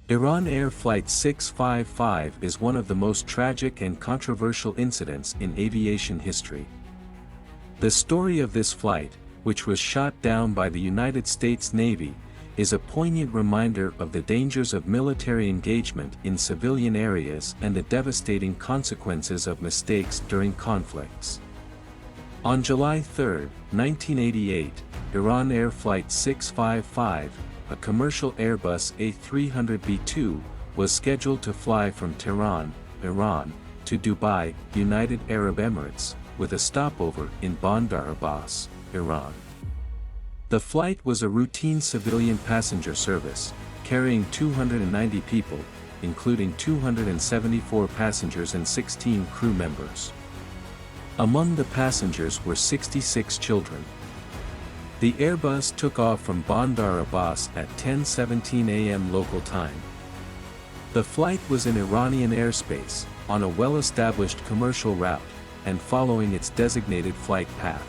Iran Air Flight 655 is one of the most tragic and controversial incidents in aviation history. The story of this flight, which was shot down by the United States Navy, is a poignant reminder of the dangers of military engagement in civilian areas and the devastating consequences of mistakes during conflicts. On July 3, 1988, Iran Air Flight 655, a commercial Airbus A300B2, was scheduled to fly from Tehran, Iran, to Dubai, United Arab Emirates, with a stopover in Bandar Abbas, Iran. The flight was a routine civilian passenger service, carrying 290 people, including 274 passengers and 16 crew members. Among the passengers were 66 children. The Airbus took off from Bandar Abbas at 10:17 a.m. local time. The flight was in Iranian airspace, on a well-established commercial route, and following its designated flight path.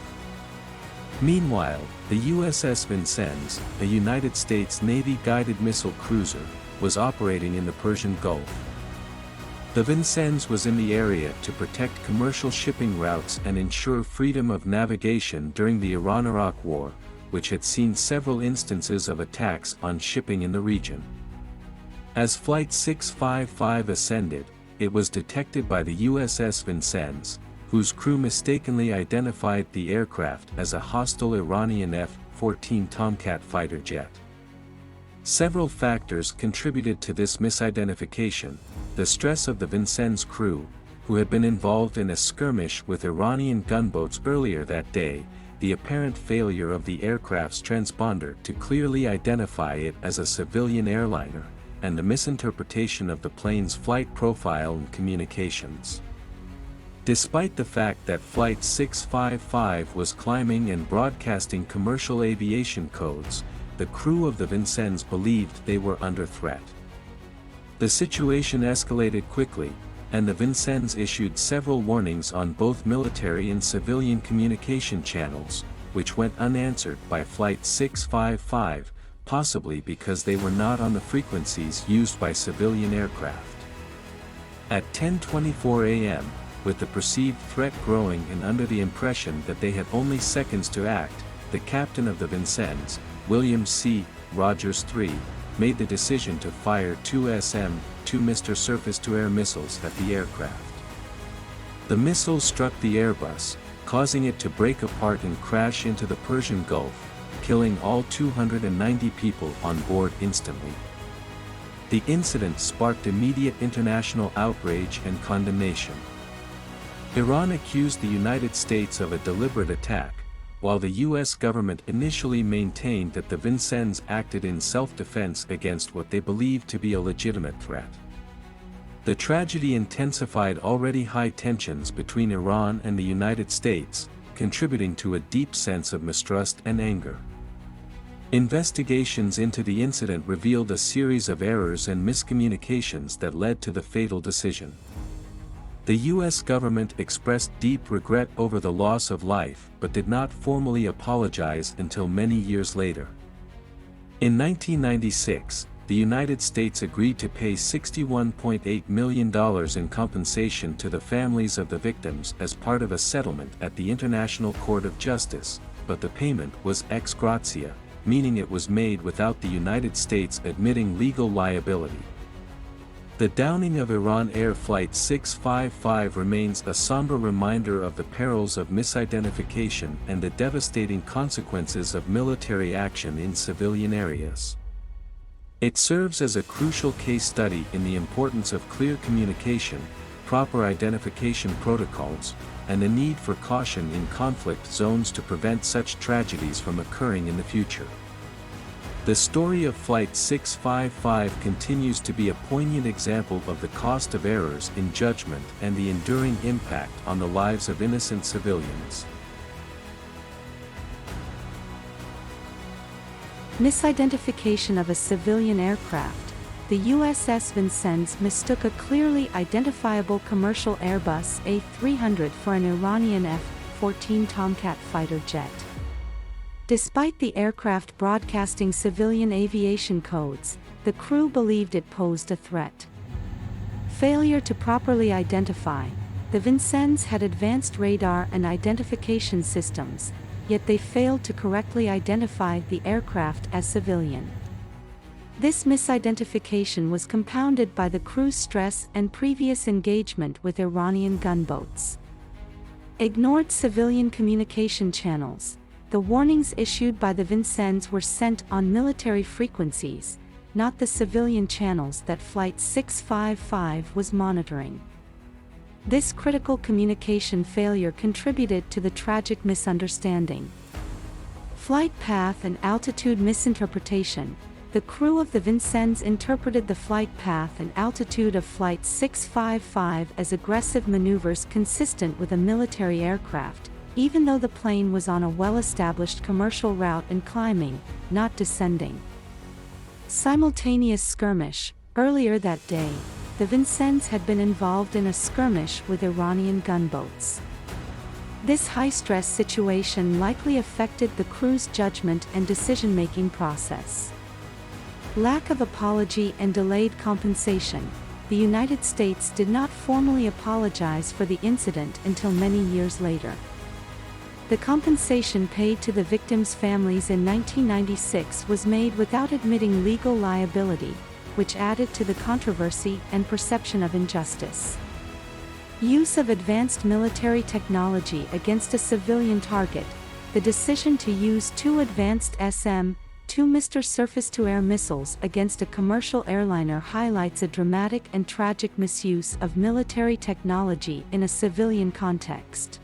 Meanwhile, the USS Vincennes, a United States Navy guided missile cruiser, was operating in the Persian Gulf. The Vincennes was in the area to protect commercial shipping routes and ensure freedom of navigation during the Iran-Iraq War, which had seen several instances of attacks on shipping in the region. As Flight 655 ascended, it was detected by the USS Vincennes, whose crew mistakenly identified the aircraft as a hostile Iranian F-14 Tomcat fighter jet. Several factors contributed to this misidentification: the stress of the Vincennes crew, who had been involved in a skirmish with Iranian gunboats earlier that day, the apparent failure of the aircraft's transponder to clearly identify it as a civilian airliner, and the misinterpretation of the plane's flight profile and communications. Despite the fact that Flight 655 was climbing and broadcasting commercial aviation codes, the crew of the Vincennes believed they were under threat. The situation escalated quickly, and the Vincennes issued several warnings on both military and civilian communication channels, which went unanswered by Flight 655, possibly because they were not on the frequencies used by civilian aircraft. At 10:24 a.m., with the perceived threat growing and under the impression that they had only seconds to act, the captain of the Vincennes, William C. Rogers III, made the decision to fire two SM-2 Mr. Surface-to-Air missiles at the aircraft. The missiles struck the Airbus, causing it to break apart and crash into the Persian Gulf, killing all 290 people on board instantly. The incident sparked immediate international outrage and condemnation. Iran accused the United States of a deliberate attack, while the U.S. government initially maintained that the Vincennes acted in self-defense against what they believed to be a legitimate threat. The tragedy intensified already high tensions between Iran and the United States, contributing to a deep sense of mistrust and anger. Investigations into the incident revealed a series of errors and miscommunications that led to the fatal decision. The U.S. government expressed deep regret over the loss of life but did not formally apologize until many years later. In 1996, the United States agreed to pay $61.8 million in compensation to the families of the victims as part of a settlement at the International Court of Justice, but the payment was ex gratia, meaning it was made without the United States admitting legal liability. The downing of Iran Air Flight 655 remains a somber reminder of the perils of misidentification and the devastating consequences of military action in civilian areas. It serves as a crucial case study in the importance of clear communication, proper identification protocols, and the need for caution in conflict zones to prevent such tragedies from occurring in the future. The story of Flight 655 continues to be a poignant example of the cost of errors in judgment and the enduring impact on the lives of innocent civilians. Misidentification of a civilian aircraft. The USS Vincennes mistook a clearly identifiable commercial Airbus A300 for an Iranian F-14 Tomcat fighter jet. Despite the aircraft broadcasting civilian aviation codes, the crew believed it posed a threat. Failure to properly identify. The Vincennes had advanced radar and identification systems, yet they failed to correctly identify the aircraft as civilian. This misidentification was compounded by the crew's stress and previous engagement with Iranian gunboats. Ignored civilian communication channels. The warnings issued by the Vincennes were sent on military frequencies, not the civilian channels that Flight 655 was monitoring. This critical communication failure contributed to the tragic misunderstanding. Flight path and altitude misinterpretation. The crew of the Vincennes interpreted the flight path and altitude of Flight 655 as aggressive maneuvers consistent with a military aircraft, even though the plane was on a well-established commercial route and climbing, not descending. Simultaneous skirmish. Earlier that day, the Vincennes had been involved in a skirmish with Iranian gunboats. This high-stress situation likely affected the crew's judgment and decision-making process. Lack of apology and delayed compensation. The United States did not formally apologize for the incident until many years later. The compensation paid to the victims' families in 1996 was made without admitting legal liability, which added to the controversy and perception of injustice. Use of advanced military technology against a civilian target. The decision to use two advanced SM-2 Mr. surface-to-air missiles against a commercial airliner highlights a dramatic and tragic misuse of military technology in a civilian context.